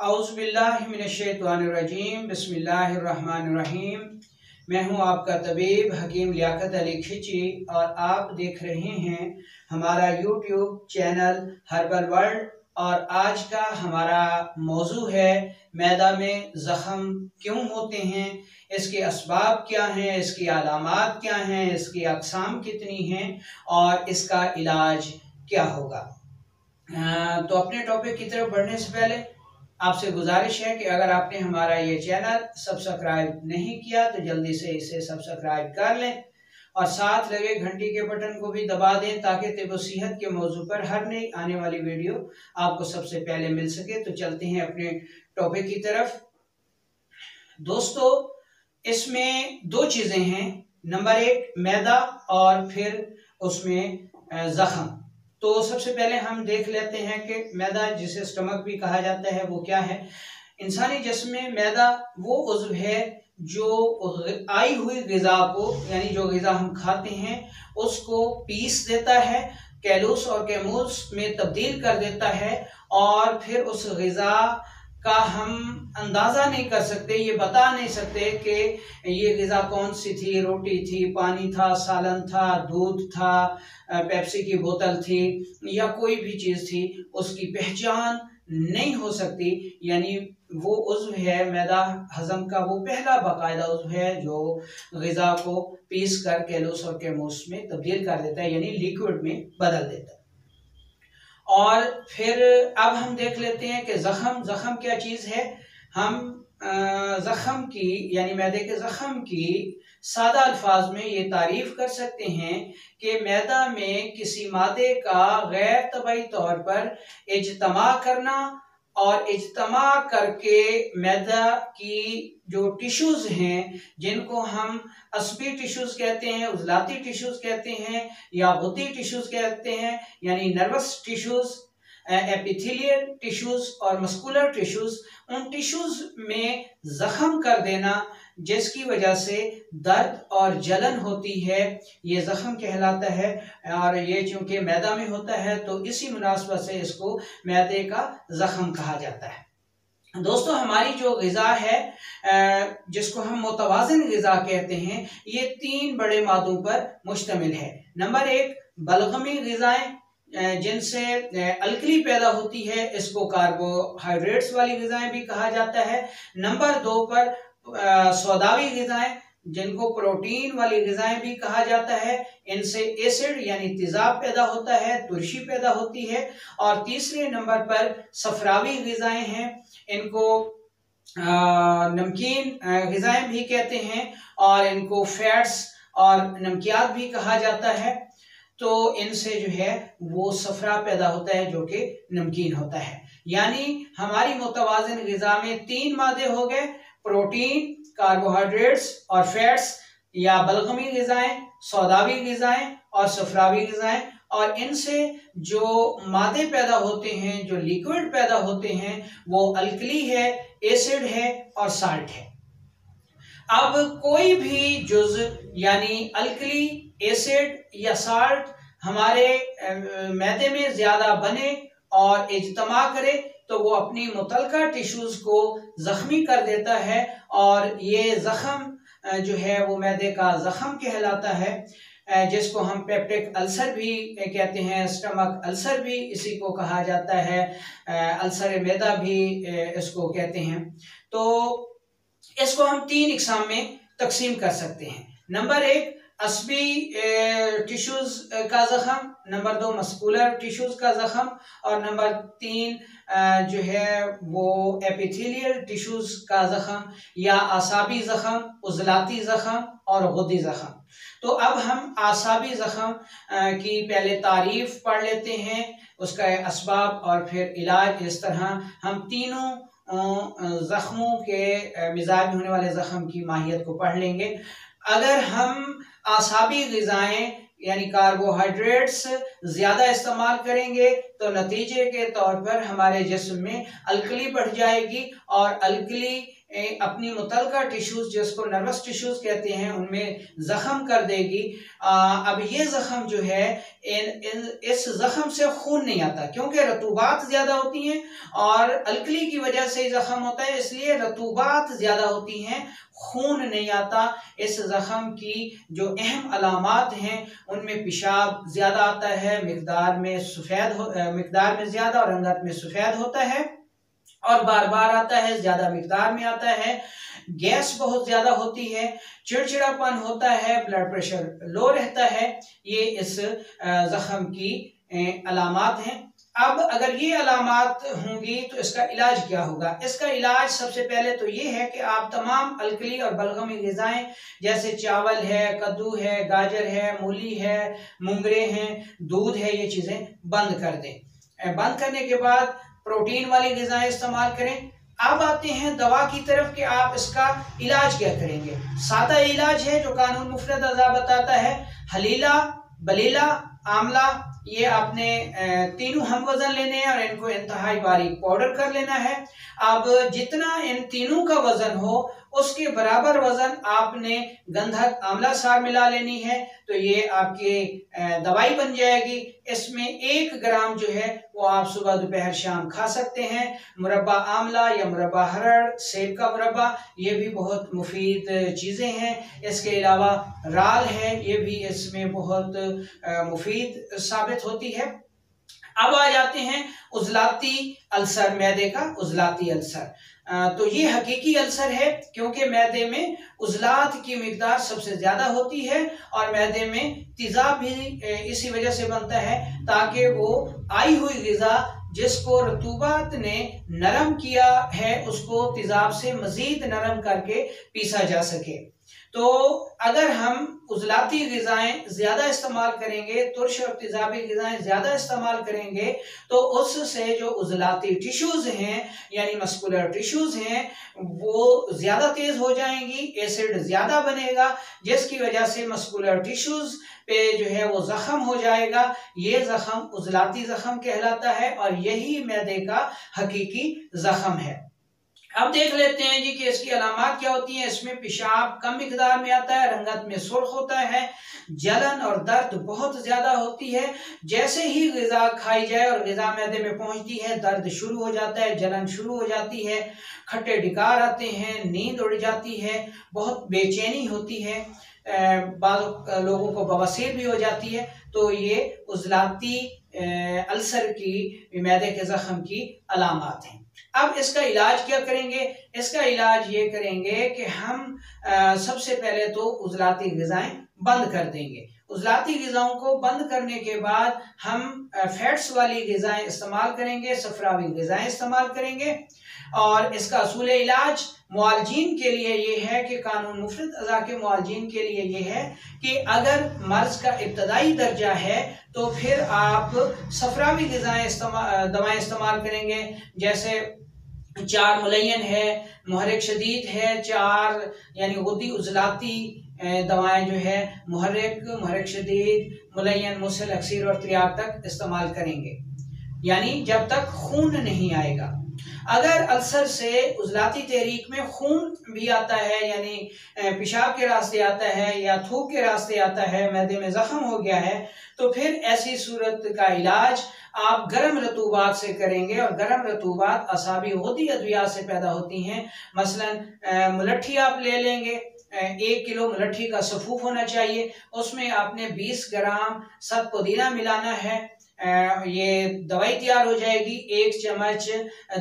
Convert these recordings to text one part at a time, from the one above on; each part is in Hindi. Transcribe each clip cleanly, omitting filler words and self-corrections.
औज़ुबिल्लाहिमिनश्शैतानिर्रजीम बिस्मिल्लाहिर्रहमानिर्रहीम। मैं हूं आपका तबीब हकीम लियाकत अली खिची और आप देख रहे हैं हमारा यूट्यूब चैनल हर्बल वर्ल्ड। और आज का हमारा मौजू है मैदा में ज़ख़म क्यों होते हैं, इसके असबाब क्या हैं, इसकी अलामात क्या हैं, इसकी अक़साम कितनी हैं और इसका इलाज क्या होगा। तो अपने टॉपिक की तरफ बढ़ने से पहले आपसे गुजारिश है कि अगर आपने हमारा ये चैनल सब्सक्राइब नहीं किया तो जल्दी से इसे सब्सक्राइब कर लें और साथ लगे घंटी के बटन को भी दबा दें ताकि तिब सेहत के मौजू पर हर नई आने वाली वीडियो आपको सबसे पहले मिल सके। तो चलते हैं अपने टॉपिक की तरफ। दोस्तों, इसमें दो चीज़ें हैं, नंबर एक मैदा और फिर उसमें ज़ख़म। तो सबसे पहले हम देख लेते हैं कि मैदा, जिसे स्टमक भी कहा जाता है, वो क्या है। इंसानी जिस्म में मैदा वो उज़्व है जो आई हुई ग़िज़ा को, यानी जो ग़िज़ा हम खाते हैं उसको पीस देता है, कैलूस और कैमूस में तब्दील कर देता है और फिर उस ग़िज़ा का हम अंदाज़ा नहीं कर सकते, ये बता नहीं सकते कि ये ग़िज़ा कौन सी थी। रोटी थी, पानी था, सालन था, दूध था, पेप्सी की बोतल थी या कोई भी चीज़ थी, उसकी पहचान नहीं हो सकती। यानी वो उज़्व है, मैदा हज़म का वो पहला बाकायदा उज़्व है जो ग़िज़ा को पीस कर कैलूस और कैमूस में तब्दील कर देता है, यानी लिक्विड में बदल देता है। और फिर अब हम देख लेते हैं कि ज़ख़म क्या चीज़ है। हम ज़ख़म की, यानी मैदे के ज़ख़म की सादा अल्फाज में ये तारीफ़ कर सकते हैं कि मैदा में किसी मादे का गैर तबाई तौर पर इज्तमा करना और इज्तमा करके मैदा की जो टिश्यूज़ हैं, जिनको हम अस्बी टिश्यूज़ कहते हैं, उज़लाती टिश्यूज़ कहते हैं या गुद्दी टिश्यूज़ कहते हैं, यानी नर्वस टिश्यूज़, एपिथेलियल टिश्यूज़ और मस्कुलर टिश्यूज़, उन टिश्यूज़ में ज़ख़म कर देना जिसकी वजह से दर्द और जलन होती है, ये ज़ख़म कहलाता है। और ये चूँकि मैदा में होता है तो इसी मुनासबत से इसको मैदे का ज़ख़म कहा जाता है। दोस्तों, हमारी जो ग़िज़ा है जिसको हम मुतवाज़िन ग़िज़ा कहते हैं, ये तीन बड़े मादों पर मुश्तमिल है। नंबर एक, बलगमी ग़िज़ाएँ जिनसे अलकली पैदा होती है, इसको कार्बोहाइड्रेट्स वाली ग़िज़ाएँ भी कहा जाता है। नंबर दो पर सौदावी ग़िज़ाएँ जिनको प्रोटीन वाली ग़िज़ाएँ भी कहा जाता है, इनसे एसिड यानी तेज़ाब पैदा होता है, तुरशी पैदा होती है। और तीसरे नंबर पर सफ़रावी ग़िज़ाएँ हैं, इनको नमकीन ग़िज़ाएँ भी कहते हैं और इनको फैट्स और नमकियात भी कहा जाता है। तो इनसे जो है वो सफ़रा पैदा होता है जो कि नमकीन होता है। यानी हमारी मुतवाज़िन ग़िज़ा में तीन मादे हो गए, प्रोटीन, कार्बोहाइड्रेट्स और फैट्स या बलगमी ग़िज़ाएँ, सौदावी ग़िज़ाएँ और सफ़रावी ग़िज़ाएँ। और इनसे जो मादे पैदा होते हैं, जो लिक्विड पैदा होते हैं, वो अल्कली है, एसिड है और साल्ट है। अब कोई भी जुज़ यानी अल्कली, एसिड या साल्ट हमारे मैदे में ज़्यादा बने और इज्तमा करे तो वो अपनी मुतलका टिश्यूज़ को ज़ख्मी कर देता है और ये ज़ख़म जो है वो मैदे का ज़ख़म कहलाता है, जिसको हम पेप्टिक अल्सर भी कहते हैं, स्टमक अल्सर भी इसी को कहा जाता है, अल्सर मैदा भी इसको कहते हैं। तो इसको हम तीन इक़साम में तकसीम कर सकते हैं। नंबर एक, अस्बी टिश्यूज़ का ज़ख़म, नंबर दो मस्कुलर टिश्यूज़ का ज़ख़म और नंबर तीन जो है वो एपिथेलियल टिश्यूज़ का ज़ख़म या आसाबी ज़ख़म, उज़लाती ज़ख़म और गुद्दी ज़ख़म। तो अब हम आसाबी ज़ख़म की पहले तारीफ़ पढ़ लेते हैं, उसका असबाब और फिर इलाज। इस तरह हम तीनों ज़ख़्मों के मिजाज में होने वाले ज़ख़म की माहियत को पढ़ लेंगे। अगर हम आसाबी ग़िज़ाएँ यानी कार्बोहाइड्रेट्स ज़्यादा इस्तेमाल करेंगे तो नतीजे के तौर पर हमारे जिस्म में अलकली बढ़ जाएगी और अलकली अपनी मुतलका टिश्यूज, जिसको नर्वस टिश्यूज कहते हैं, उनमें जख्म कर देगी। अब ये जख्म जो है, इस जख्म से खून नहीं आता, क्योंकि रतूबात ज्यादा होती हैं और अलकली की वजह से जख्म होता है, इसलिए रतूबात ज्यादा होती हैं, खून नहीं आता। इस जख्म की जो अहम अलामात हैं उनमें पेशाब ज्यादा आता है, मिकदार में ज्यादा और रंगत में सफेद होता है और बार बार आता है, ज्यादा मिकदार में आता है, गैस बहुत ज्यादा होती है, चिड़चिड़ापन होता है, ब्लड प्रेशर लो रहता है। ये इस जख्म की अलामात हैं। अब अगर ये अलामात होंगी तो इसका इलाज क्या होगा? इसका इलाज सबसे पहले तो ये है कि आप तमाम अलकली और बलगमी ग़िज़ाएं जैसे चावल है, कद्दू है, गाजर है, मूली है, मुंगरे हैं, दूध है, ये चीजें बंद कर दें। बंद करने के बाद प्रोटीन वाली ग़िज़ाएं इस्तेमाल करें। अब आते हैं दवा की तरफ कि आप इसका इलाज क्या करेंगे। सादा इलाज है जो कानून मुफ़रद अज़ा बताता है। हलीला, बलीला, आमला, ये आपने तीनों हम वजन लेने हैं और इनको इंतहाई बारीक पाउडर कर लेना है। अब जितना इन तीनों का वजन हो उसके बराबर वजन आपने गंधक आंवला सार मिला लेनी है, तो ये आपकी दवाई बन जाएगी। इसमें 1 ग्राम जो है वो आप सुबह दोपहर शाम खा सकते हैं। मुरब्बा आंवला या मुरब्बा हरड़, सेब का मुरब्बा, ये भी बहुत मुफीद चीज़ें हैं। इसके अलावा राल है, ये भी इसमें बहुत मुफीद साबित होती है। अब आ जाते हैं उजलाती अल्सर, मैदे का उजलाती अल्सर। तो ये हकीकी अल्सर है क्योंकि मैदे में उजलात की मिकदार सबसे ज्यादा होती है और मैदे में तेजाब भी इसी वजह से बनता है ताकि वो आई हुई ग़िज़ा जिसको रतूबात ने नरम किया है उसको तेजाब से मजीद नरम करके पीसा जा सके। तो अगर हम उजलाती ग़िज़ाएं ज्यादा इस्तेमाल करेंगे, तुर्श और तेजाबी ग़िज़ाएं ज्यादा इस्तेमाल करेंगे तो उससे जो उजलाती टिश्यूज हैं यानी मस्कुलर टिश्यूज हैं वो ज्यादा तेज हो जाएंगी, एसिड ज्यादा बनेगा जिसकी वजह से मस्कुलर टिश्यूज पे जो है वो जख्म हो जाएगा। ये जख्म उजलाती जख्म कहलाता है और यही मैदे का हकीकी जख्म है। अब देख लेते हैं जी कि इसकी अलामात क्या होती हैं। इसमें पेशाब कम मिकदार में आता है, रंगत में सुर्ख होता है, जलन और दर्द बहुत ज्यादा होती है। जैसे ही ग़िज़ा खाई जाए और ग़िज़ा मैदे में पहुंचती है दर्द शुरू हो जाता है, जलन शुरू हो जाती है, खट्टे डिकार आते हैं, नींद उड़ जाती है, बहुत बेचैनी होती है, बाज़ लोगों को बवासीर भी हो जाती है। तो ये उजलाती अल्सर की, मैदे के जख्म की अलामात हैं। अब इसका इलाज क्या करेंगे? इसका इलाज ये करेंगे कि हम सबसे पहले तो उजलाती ग़िज़ाएं बंद कर देंगे। उजलाती ग़िज़ाओं को बंद करने के बाद हम फैट्स वाली ग़िज़ाएं इस्तेमाल करेंगे, सफरावी ग़िज़ाएं इस्तेमाल करेंगे। और इसका असूल इलाज मुआलजीन के लिए ये है कि कानून मुफ़रद अज़ा के मुआलजीन के लिए ये है कि अगर मर्ज़ का इब्तदाई दर्जा है तो फिर आप सफरावी ग़िज़ाएं दवाएं इस्तेमाल करेंगे। जैसे 4 मुलय्यन है, मुहर्रिक शदीद है, 4 यानी गुद्दी उजलाती दवाएं जो है मुहर्रिक शदीद, मुलय्यन, मुसल, अक्सीर और त्रियाक तक इस्तेमाल करेंगे, यानी जब तक खून नहीं आएगा। अगर अल्सर से उजलाती तहरीक में खून भी आता है यानी पेशाब के रास्ते आता है या थूक के रास्ते आता है, मैदे में जख्म हो गया है, तो फिर ऐसी सूरत का इलाज आप गर्म रतूबात से करेंगे। और गर्म रतूबात असाबी होती अद्विया से पैदा होती हैं। मसलन मुलट्ठी आप ले लेंगे, 1 किलो मुलट्ठी का सफूफ होना चाहिए, उसमें आपने 20 ग्राम सत पुदीना मिलाना है, ये दवाई तैयार हो जाएगी। 1 चम्मच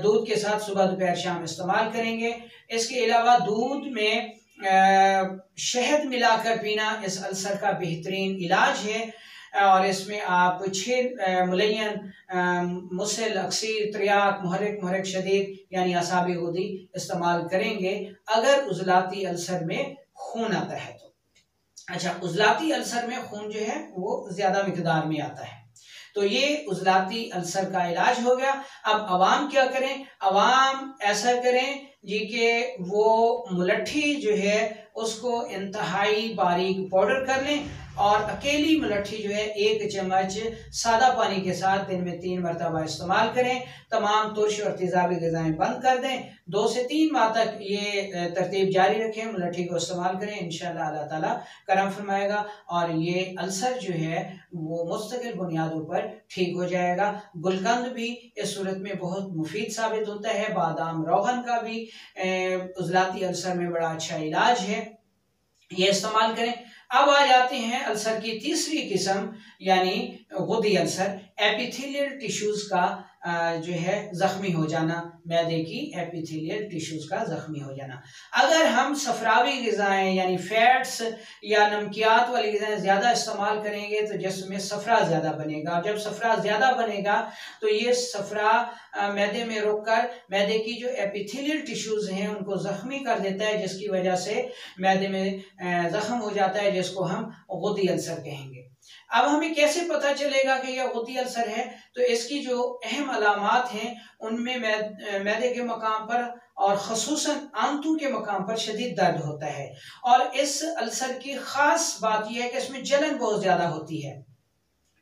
दूध के साथ सुबह दोपहर शाम इस्तेमाल करेंगे। इसके अलावा दूध में शहद मिलाकर पीना इस अल्सर का बेहतरीन इलाज है। और इसमें आप 6 मुलय्यन, मुसल, अक्सीर, त्रियाक, मुहर्रिक शदीद यानी असाबी गुदी इस्तेमाल करेंगे अगर उजलाती अल्सर में खून आता है तो। अच्छा, उजलाती अल्सर में खून जो है वो ज्यादा मिकदार में आता है, तो ये उजलाती अल्सर का इलाज हो गया। अब अवाम क्या करें? अवाम ऐसा करें जी कि वो मुलट्ठी जो है उसको इंतहाई बारीक पाउडर कर लें और अकेली मुलट्ठी जो है 1 चम्मच सादा पानी के साथ दिन में 3 मरतबा इस्तेमाल करें। तमाम तुर्श और तेजाबी ग़िज़ाएं बंद कर दें। 2 से 3 माह तक ये तरतीब जारी रखें, मुलट्ठी को इस्तेमाल करें। इंशाअल्लाह अल्लाह ताला करम फरमाएगा और ये अल्सर जो है वो मुस्तकिल बुनियादों पर ठीक हो जाएगा। गुलकंद भी इस सूरत में बहुत मुफीद साबित होता है। बादाम रोगन का भी उज़लाती अल्सर में बड़ा अच्छा इलाज है, ये इस्तेमाल करें। अब आ जाते हैं अल्सर की तीसरी किस्म यानी गुदी अल्सर, एपिथेलियल टिश्यूज का जो है जख्मी हो जाना, मैदे की एपिथेलियल टिश्यूज का जख्मी हो जाना। अगर हम सफरावी ग़िज़ाएं यानी फैट्स या नमकियात वाली ग़िज़ाएं ज़्यादा इस्तेमाल करेंगे तो जिसमें सफरा ज़्यादा बनेगा। जब सफरा ज़्यादा बनेगा तो ये सफरा मैदे में रुककर मैदे की जो एपिथेलियल टिश्यूज हैं उनको ज़ख्मी कर देता है, जिसकी वजह से मैदे में ज़ख्म हो जाता है, जिसको हम गुदी अल्सर कहेंगे। अब हमें कैसे पता चलेगा कि यह गुदी अल्सर है? तो इसकी जो अहम अलामात हैं उनमें मैदे के मकाम पर और ख़ुसूसन आंतों के मकाम पर शदीद दर्द होता है। और इस अल्सर की ख़ास बात यह है कि इसमें जलन बहुत ज़्यादा होती है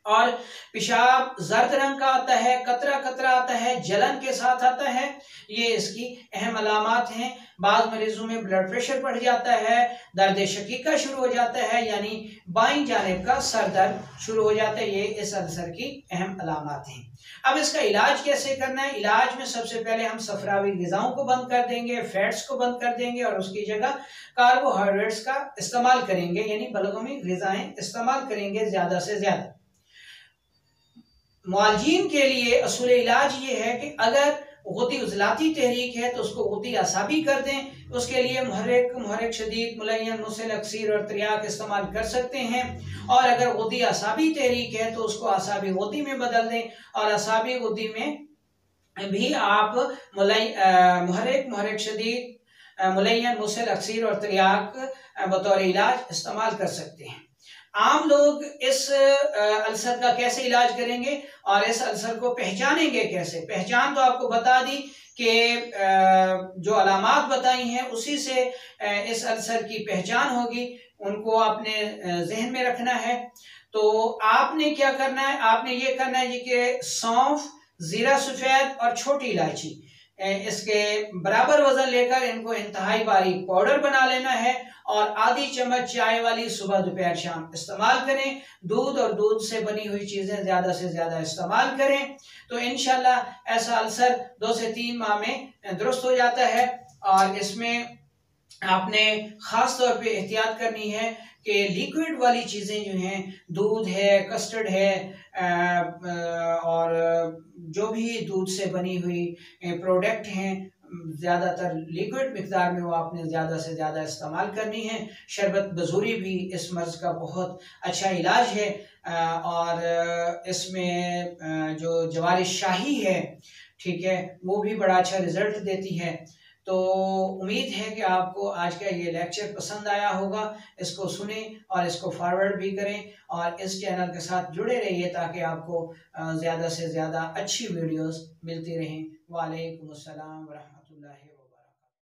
और पेशाब जर्द रंग का आता है, कतरा कतरा आता है, जलन के साथ आता है। ये इसकी अहम अलामात हैं। बाज़ मरीजों में ब्लड प्रेशर बढ़ जाता है, दर्द शकीका शुरू हो जाता है यानी बाईं जानिब का सर दर्द शुरू हो जाता है। ये इस अल्सर की अहम अलामात हैं। अब इसका इलाज कैसे करना है? इलाज में सबसे पहले हम सफरावी ग़िज़ाओं को बंद कर देंगे, फैट्स को बंद कर देंगे और उसकी जगह कार्बोहाइड्रेट्स का इस्तेमाल करेंगे यानी बलगमी ग़िज़ाएं इस्तेमाल करेंगे ज़्यादा से ज़्यादा। मुआलजीन के लिए असूल इलाज ये है कि अगर गुदी उज़लाती तहरीक है तो उसको गुदी असाबी कर दें। उसके लिए मुहर्रिक शदीद, मुलय्यन, मुसिल, अक्सीर और त्रियाक इस्तेमाल कर सकते हैं। और अगर गुदी असाबी तहरीक है तो उसको असाबी गुदी में बदल दें और असाबी गुदी में भी आप मुहर्रिक शदीद, मुलय्यन, मुसिल, अक्सीर और त्रियाक बतौर इलाज इस्तेमाल कर सकते हैं। आम लोग इस अल्सर का कैसे इलाज करेंगे और इस अल्सर को पहचानेंगे कैसे? पहचान तो आपको बता दी कि जो अलामात बताई हैं उसी से इस अल्सर की पहचान होगी, उनको आपने जहन में रखना है। तो आपने क्या करना है? आपने ये करना है जी कि सौंफ, जीरा सफ़ेद और छोटी इलायची इसके बराबर वजन लेकर इनको इंतहाई बारीक पाउडर बना लेना है और आधी चम्मच चाय वाली सुबह दोपहर शाम इस्तेमाल करें। दूध और दूध से बनी हुई चीज़ें ज़्यादा से ज़्यादा इस्तेमाल करें तो इंशाल्लाह ऐसा अल्सर 2 से 3 माह में दुरुस्त हो जाता है। और इसमें आपने ख़ास तौर पे एहतियात करनी है कि लिक्विड वाली चीज़ें जो हैं, दूध है, कस्टर्ड है और जो भी दूध से बनी हुई प्रोडक्ट हैं, ज़्यादातर लिक्विड मिकदार में वो आपने ज़्यादा से ज़्यादा इस्तेमाल करनी है। शरबत बजूरी भी इस मर्ज़ का बहुत अच्छा इलाज है और इसमें जो जवार शाही है, ठीक है, वो भी बड़ा अच्छा रिज़ल्ट देती है। तो उम्मीद है कि आपको आज का ये लेक्चर पसंद आया होगा। इसको सुने और इसको फॉरवर्ड भी करें और इस चैनल के साथ जुड़े रहिए ताकि आपको ज़्यादा से ज़्यादा अच्छी वीडियोस मिलती रहें। वालेकुम अस्सलाम व रहमतुल्लाहि।